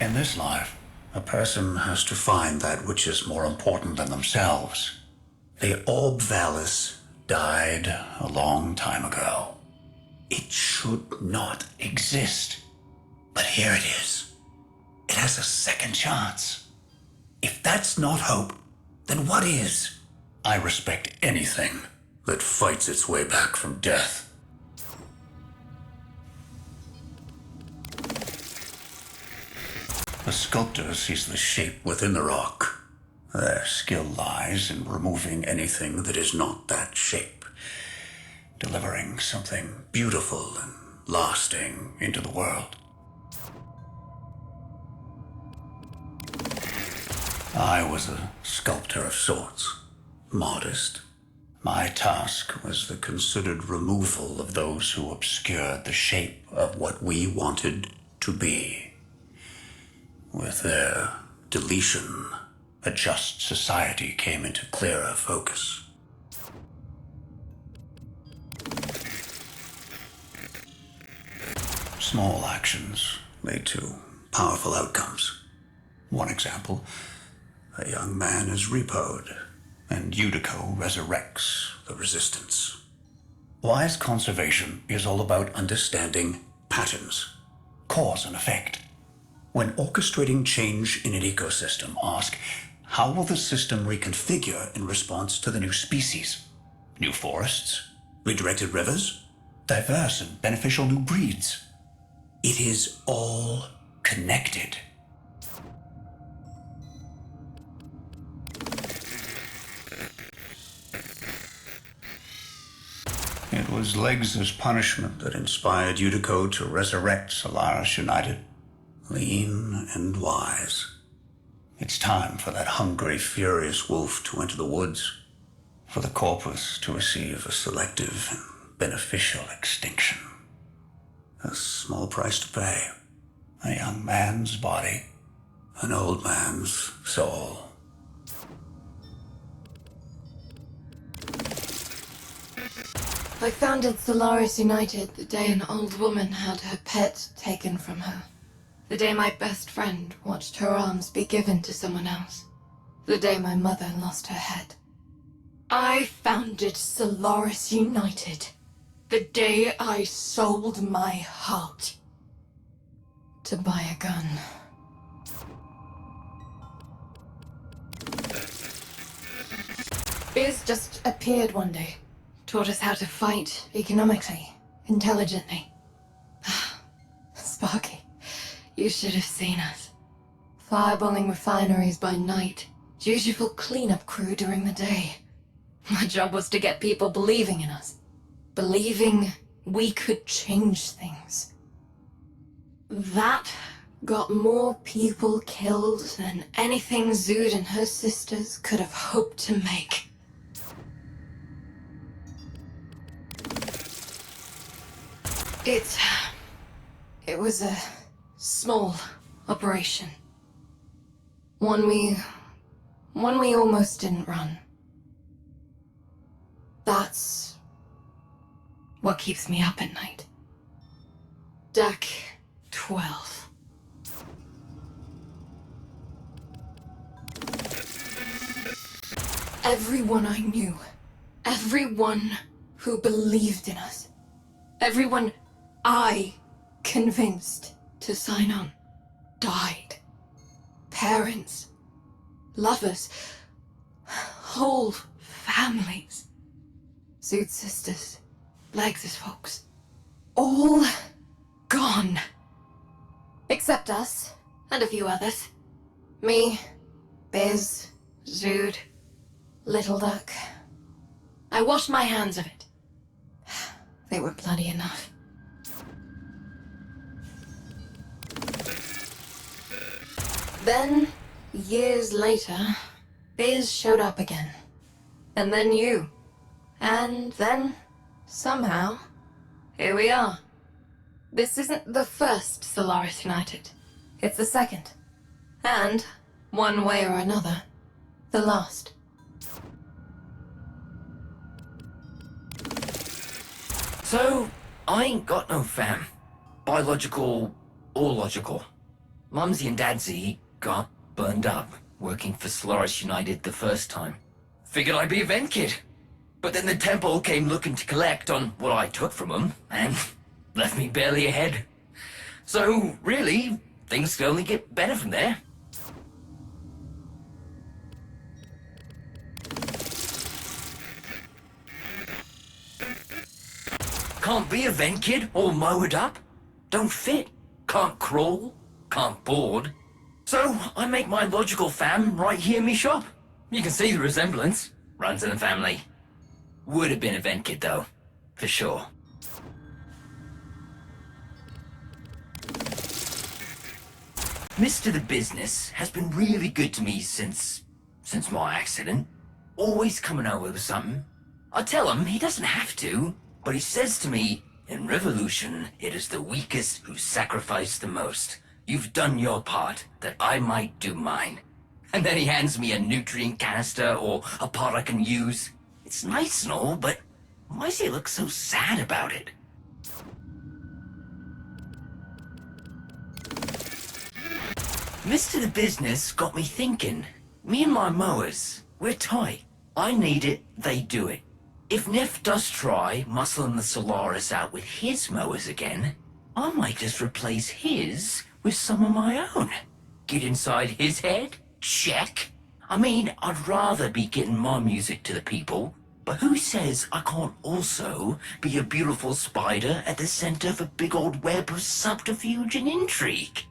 In this life, a person has to find that which is more important than themselves. The Orb Valis died a long time ago. It should not exist. But here it is. It has a second chance. If that's not hope, then what is? I respect anything that fights its way back from death. The sculptor sees the shape within the rock. Their skill lies in removing anything that is not that shape, delivering something beautiful and lasting into the world. I was a sculptor of sorts, modest. My task was the considered removal of those who obscured the shape of what we wanted to be. With their deletion, a just society came into clearer focus. Small actions lead to powerful outcomes. One example, a young man is repoed, and Yudico resurrects the resistance. Wise conservation is all about understanding patterns, cause and effect. When orchestrating change in an ecosystem, ask, how will the system reconfigure in response to the new species? New forests? Redirected rivers? Diverse and beneficial new breeds? It is all connected. It was Legs' punishment that inspired Yudico to resurrect Solaris United. Lean and wise. It's time for that hungry, furious wolf to enter the woods, for the corpus to receive a selective and beneficial extinction. A small price to pay. A young man's body, an old man's soul. I founded Solaris United the day an old woman had her pet taken from her. The day my best friend watched her arms be given to someone else. The day my mother lost her head. I founded Solaris United the day I sold my heart to buy a gun. Biz just appeared one day, taught us how to fight economically, intelligently. Sparky. You should have seen us. Fireballing refineries by night, dutiful cleanup crew during the day. My job was to get people believing in us. Believing we could change things. That got more people killed than anything Zood and her sisters could have hoped to make. It was a small operation. One we almost didn't run. That's what keeps me up at night. Deck 12. Everyone I knew, everyone who believed in us, everyone I convinced to sign on, died. Parents, lovers, whole families. Zood's sisters, Legs' folks, all gone. Except us, and a few others. Me, Biz, Zood, Little Duck. I washed my hands of it. They were bloody enough. Then, years later, Biz showed up again. And then you. And then, somehow, here we are. This isn't the first Solaris United. It's the second. And, one way or another, the last. So, I ain't got no fam. Biological or logical. Mumsy and Dadsy got burned up working for Solaris United the first time. Figured I'd be a vent kid. But then the temple came looking to collect on what I took from them, and left me barely ahead. So, really, things could only get better from there. Can't be a vent kid all mowed up. Don't fit. Can't crawl. Can't board. So, I make my logical fam right here in me shop. You can see the resemblance. Runs in the family. Would have been a vent kid though. For sure. Mr. The Business has been really good to me since my accident. Always coming over with something. I tell him he doesn't have to, but he says to me, in Revolution, it is the weakest who sacrifice the most. You've done your part, that I might do mine. And then he hands me a nutrient canister or a pot I can use. It's nice and all, but why does he look so sad about it? Mr. The Business got me thinking. Me and my mowers, we're tight. I need it, they do it. If Nif does try muscling the Solaris out with his mowers again, I might just replace his with some of my own. Get inside his head? Check. I mean, I'd rather be getting my music to the people, but who says I can't also be a beautiful spider at the center of a big old web of subterfuge and intrigue?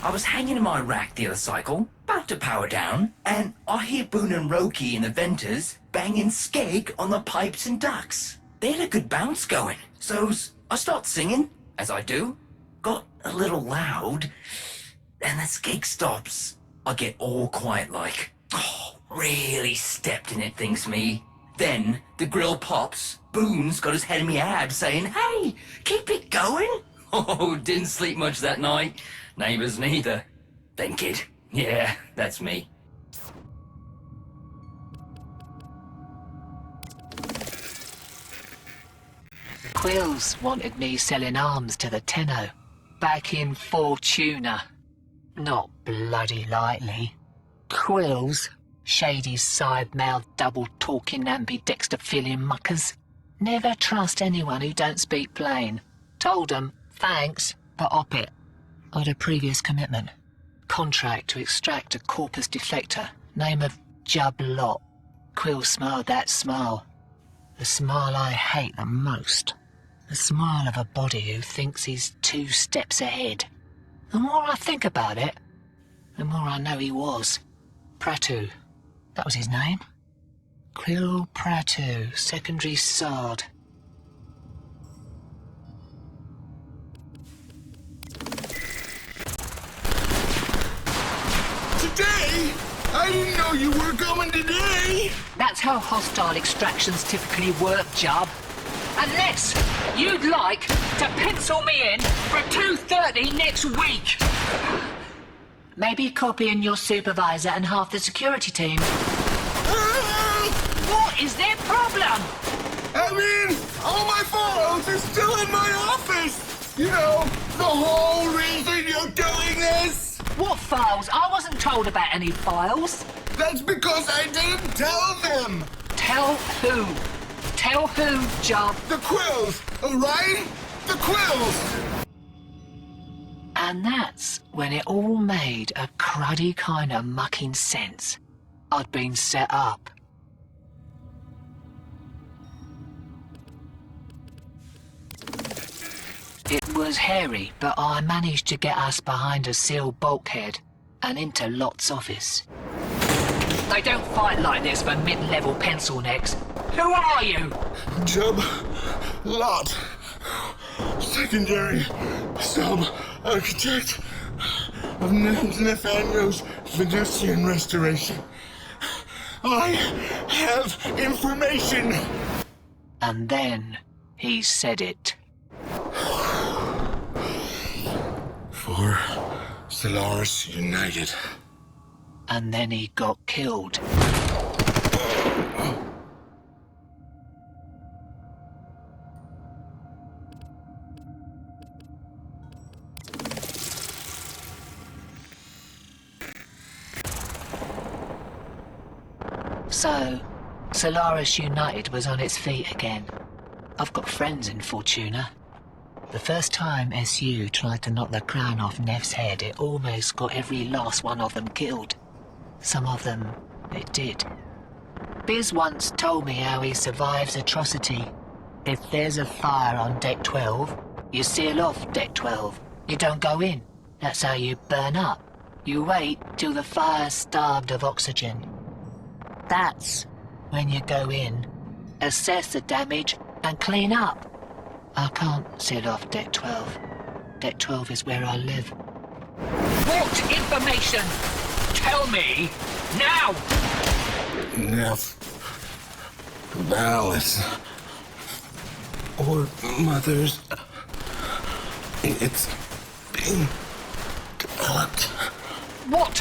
I was hanging in my rack the other cycle, about to power down, and I hear Boone and Roki and the Venters banging skeg on the pipes and ducts. They had a good bounce going, so I start singing, as I do. Got a little loud, and the skeg stops. I get all quiet like, oh, really stepped in it, thinks me. Then the grill pops. Boone's got his head in me abs saying, hey, keep it going. Oh, didn't sleep much that night. Neighbors neither. Then kid, yeah, that's me. Quills wanted me selling arms to the Tenno, back in Fortuna. Not bloody lightly. Quills, shady side-mouthed, double-talking, ambidexter-feeling muckers. Never trust anyone who don't speak plain. Told 'em, thanks, but op it. I'd a previous commitment. Contract to extract a corpus deflector, name of Jub Lot. Quill smiled that smile. The smile I hate the most. The smile of a body who thinks he's 2 steps ahead. The more I think about it, the more I know he was. Pratu. That was his name. Quill Pratu, secondary Sard. Today? I didn't know you were coming today! That's how hostile extractions typically work, Jub. Unless you'd like to pencil me in for 2:30 next week. Maybe copying your supervisor and half the security team. What is their problem? I mean, all my files are still in my office! You know, the whole reason you're doing this! What files? I wasn't told about any files. That's because I didn't tell them! Tell who? Tell who, Jub? The Quills, alright? The Quills! And that's when it all made a cruddy kind of mucking sense. I'd been set up. It was hairy, but I managed to get us behind a sealed bulkhead and into Lot's office. They don't fight like this for mid-level pencil necks. Who are you? Jub Lot. Secondary sub-architect of Nathaniel's Venusian restoration. I have information. And then he said it. For Solaris United. And then he got killed. So, Solaris United was on its feet again. I've got friends in Fortuna. The first time SU tried to knock the crown off Nev's head, it almost got every last one of them killed. Some of them, it did. Biz once told me how he survives atrocity. If there's a fire on Deck 12, you seal off Deck 12. You don't go in. That's how you burn up. You wait till the fire's starved of oxygen. That's when you go in, assess the damage, and clean up. I can't seal off Deck 12. Deck 12 is where I live. What information? Tell me, now! Nev. Balance. Or Mother's. It's being developed. What?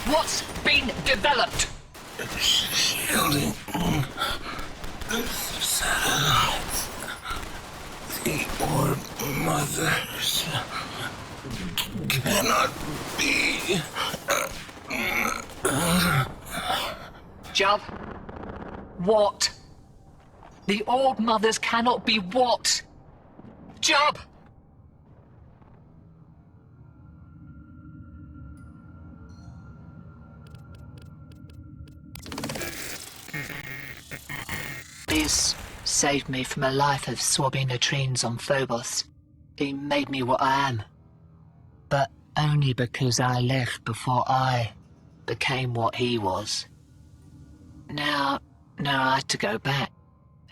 What's been developed? Shielding the satellites. The Orb Mothers cannot be. Juv? What? The Orb Mothers cannot be what? Juv? Biz saved me from a life of swabbing latrines on Phobos. He made me what I am. But only because I left before I became what he was. Now I had to go back.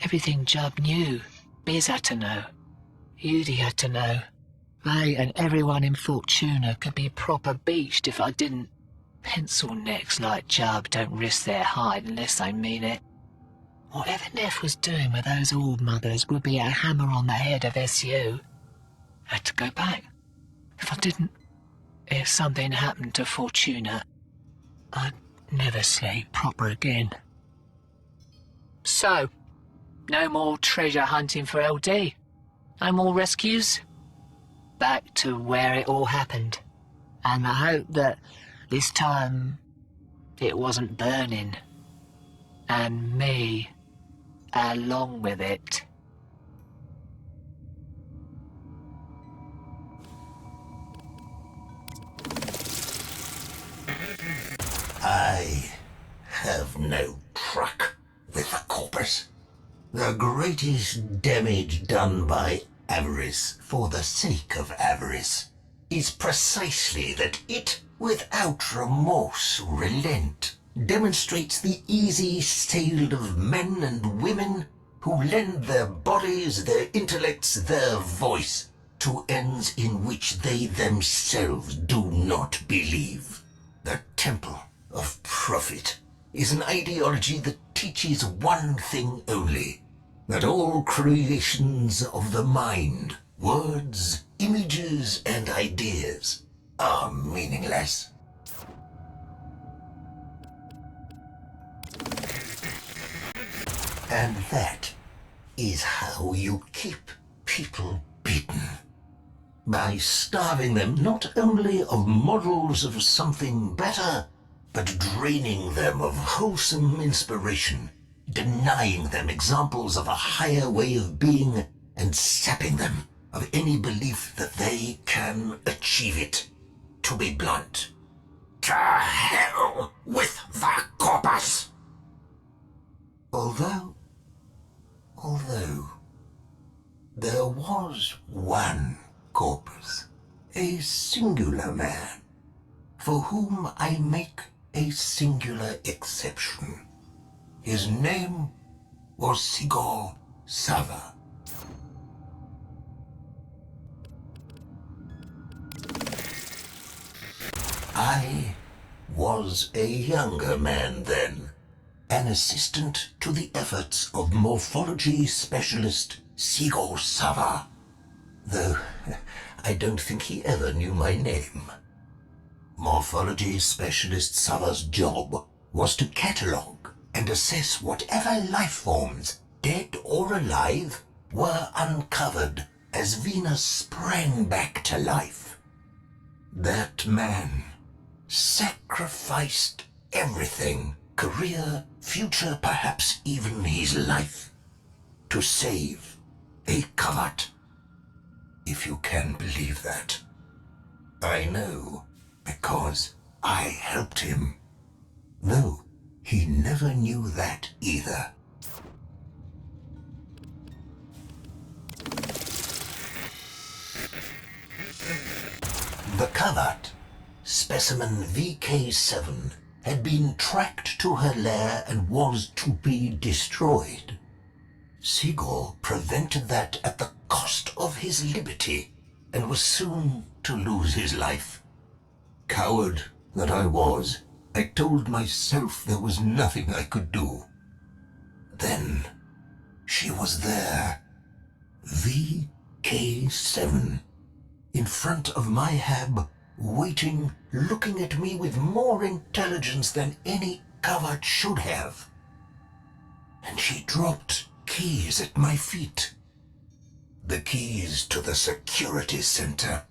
Everything Jubb knew, Biz had to know. Yudi had to know. They and everyone in Fortuna could be proper beached if I didn't. Pencil necks like Jubb don't risk their hide unless they mean it. Whatever Neff was doing with those Orb Mothers would be a hammer on the head of SU. I had to go back. If I didn't, if something happened to Fortuna, I'd never sleep proper again. So, no more treasure hunting for LD. No more rescues. Back to where it all happened. And I hope that this time it wasn't burning. And me along with it. I have no truck with the corpus. The greatest damage done by avarice for the sake of avarice is precisely that it, without remorse, relent, demonstrates the easy sale of men and women who lend their bodies, their intellects, their voice to ends in which they themselves do not believe. The temple of profit is an ideology that teaches one thing only, that all creations of the mind, words, images, and ideas are meaningless. And that is how you keep people beaten. By starving them not only of models of something better, but draining them of wholesome inspiration, denying them examples of a higher way of being, and sapping them of any belief that they can achieve it. To be blunt, to hell with the corpus! Although there was one corpus, a singular man, for whom I make a singular exception. His name was Sigor Sava. I was a younger man then, an assistant to the efforts of morphology specialist Sigor Sava, though I don't think he ever knew my name. Morphology specialist Sava's job was to catalogue and assess whatever life forms, dead or alive, were uncovered as Venus sprang back to life. That man sacrificed everything career, future, perhaps even his life, to save a covert. If you can believe that. I know, because I helped him. Though he never knew that either. The covert, specimen VK7, had been tracked to her lair and was to be destroyed. Sigor prevented that at the cost of his liberty, and was soon to lose his life. Coward that I was, I told myself there was nothing I could do. Then, she was there. VK7. In front of my hab, waiting, looking at me with more intelligence than any covert should have. And she dropped keys at my feet. The keys to the security center.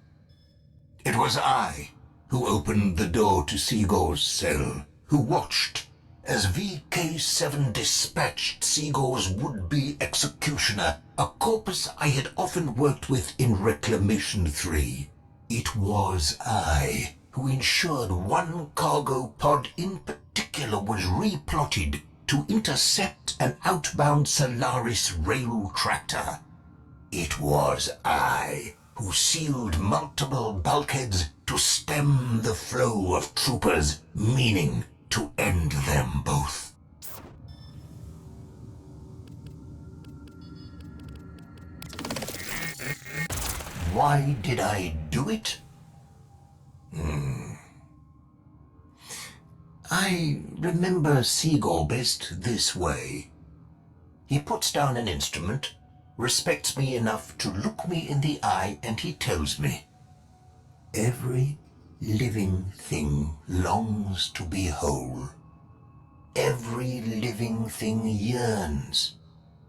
It was I who opened the door to Sigor's cell, who watched as VK7 dispatched Sigor's would-be executioner, a corpus I had often worked with in Reclamation 3. It was I who ensured one cargo pod in particular was replotted to intercept an outbound Solaris rail tractor. It was I who sealed multiple bulkheads to stem the flow of troopers, meaning to end them both. Why did I do it? I remember Sigor best this way. He puts down an instrument, respects me enough to look me in the eye, and he tells me, every living thing longs to be whole. Every living thing yearns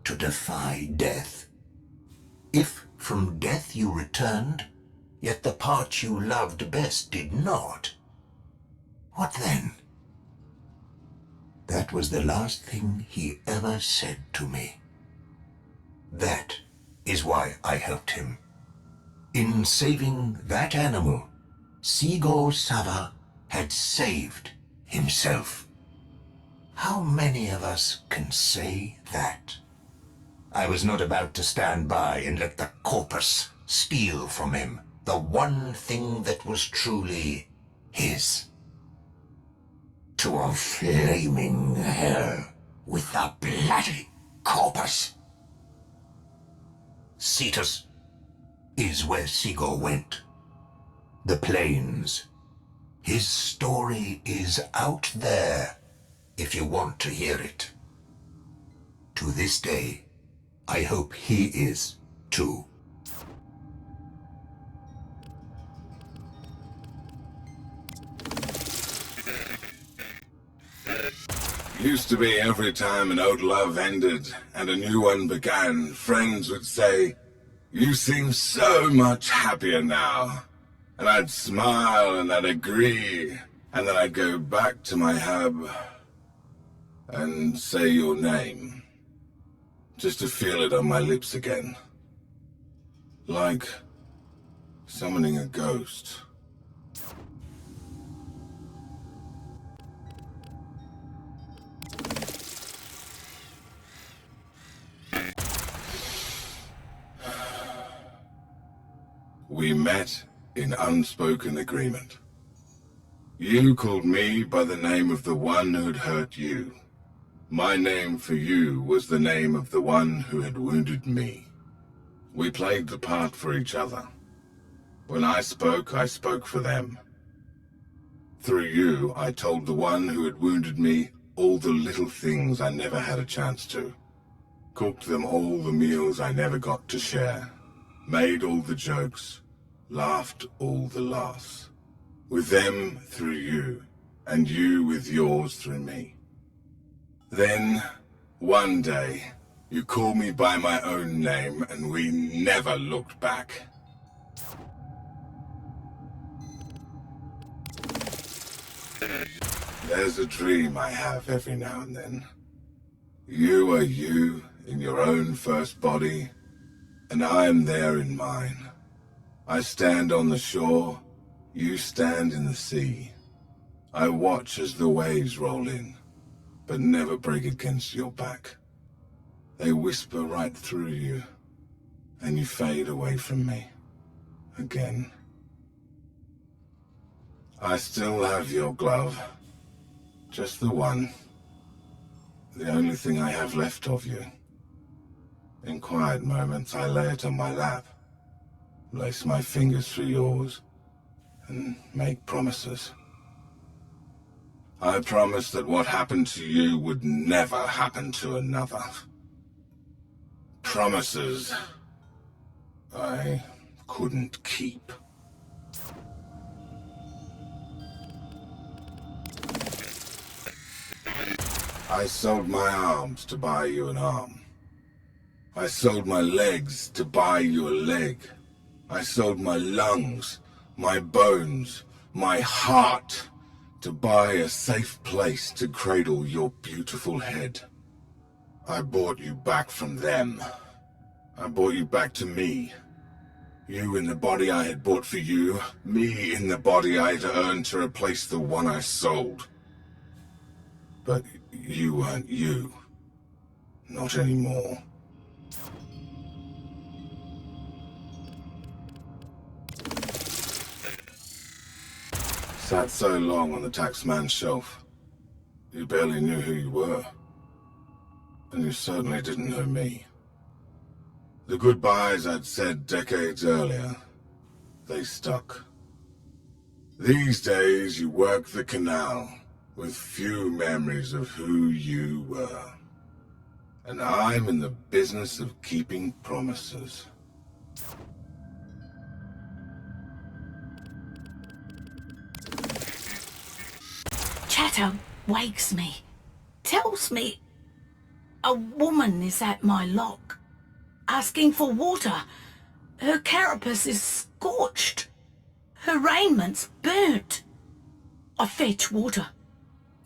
to defy death. If from death you returned, yet the part you loved best did not, what then? That was the last thing he ever said to me. That is why I helped him. In saving that animal, Sigor Sava had saved himself. How many of us can say that? I was not about to stand by and let the corpus steal from him the one thing that was truly his. To a flaming hell with the bloody corpus. Cetus is where Sigor went. The plains. His story is out there, if you want to hear it. To this day, I hope he is, too. Used to be every time an old love ended and a new one began, friends would say, "You seem so much happier now." And I'd smile and I'd agree, and then I'd go back to my hub and say your name, just to feel it on my lips again. Like summoning a ghost. We met in unspoken agreement. You called me by the name of the one who'd hurt you. My name for you was the name of the one who had wounded me. We played the part for each other. When I spoke for them. Through you, I told the one who had wounded me all the little things I never had a chance to. Cooked them all the meals I never got to share. Made all the jokes. Laughed all the laughs. With them through you, and you with yours through me. Then, one day, you called me by my own name, and we never looked back. There's a dream I have every now and then. You are you in your own first body, and I am there in mine. I stand on the shore, you stand in the sea. I watch as the waves roll in, but never break against your back. They whisper right through you, and you fade away from me. Again. I still have your glove. Just the one. The only thing I have left of you. In quiet moments, I lay it on my lap, lace my fingers through yours, and make promises. I promised that what happened to you would never happen to another. Promises I couldn't keep. I sold my arms to buy you an arm. I sold my legs to buy you a leg. I sold my lungs, my bones, my heart to buy a safe place to cradle your beautiful head. I bought you back from them. I brought you back to me. You in the body I had bought for you, me in the body I had earned to replace the one I sold. But you weren't you. Not anymore. Sat so long on the taxman's shelf, you barely knew who you were. And you certainly didn't know me. The goodbyes I'd said decades earlier, they stuck. These days you work the canal, with few memories of who you were. And I'm in the business of keeping promises. Chatter wakes me, tells me a woman is at my lock, asking for water. Her carapace is scorched. Her raiment burnt. I fetch water.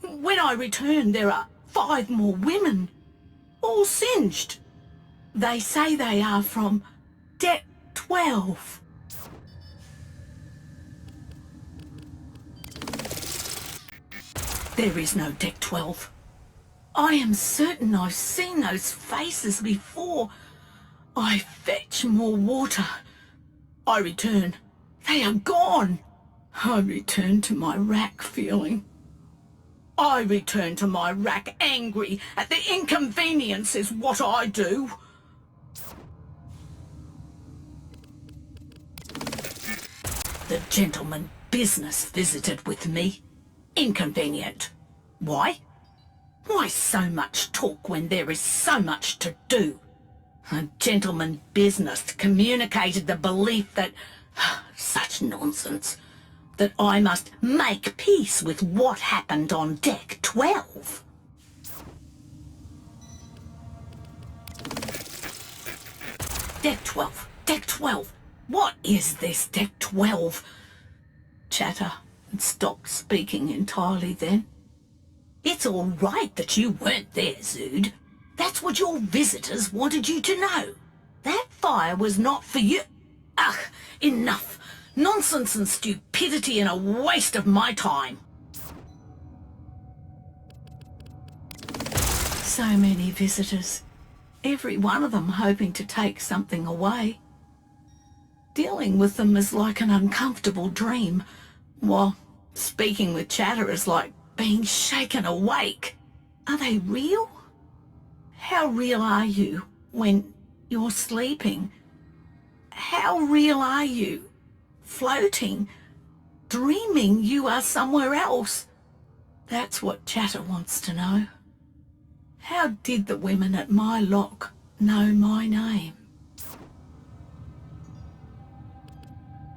When I return, there are 5 more women, all singed. They say they are from Deck 12. There is no Deck 12. I am certain I've seen those faces before. I fetch more water. I return. They are gone. I return to my rack feeling. I return to my rack angry at the inconvenience is what I do. The gentleman business visited with me. Inconvenient. Why? Why so much talk when there is so much to do? A gentleman business communicated the belief that... such nonsense. That I must make peace with what happened on Deck 12. Deck 12. Deck 12. What is this Deck 12? Chatter stopped speaking entirely then. It's all right that you weren't there, Zood. That's what your visitors wanted you to know. That fire was not for you. Ugh, enough. Nonsense and stupidity and a waste of my time. So many visitors. Every one of them hoping to take something away. Dealing with them is like an uncomfortable dream, while speaking with Chatter is like being shaken awake. Are they real? How real are you when you're sleeping? How real are you? Floating, dreaming you are somewhere else. That's what Chatter wants to know. How did the women at my lock know my name?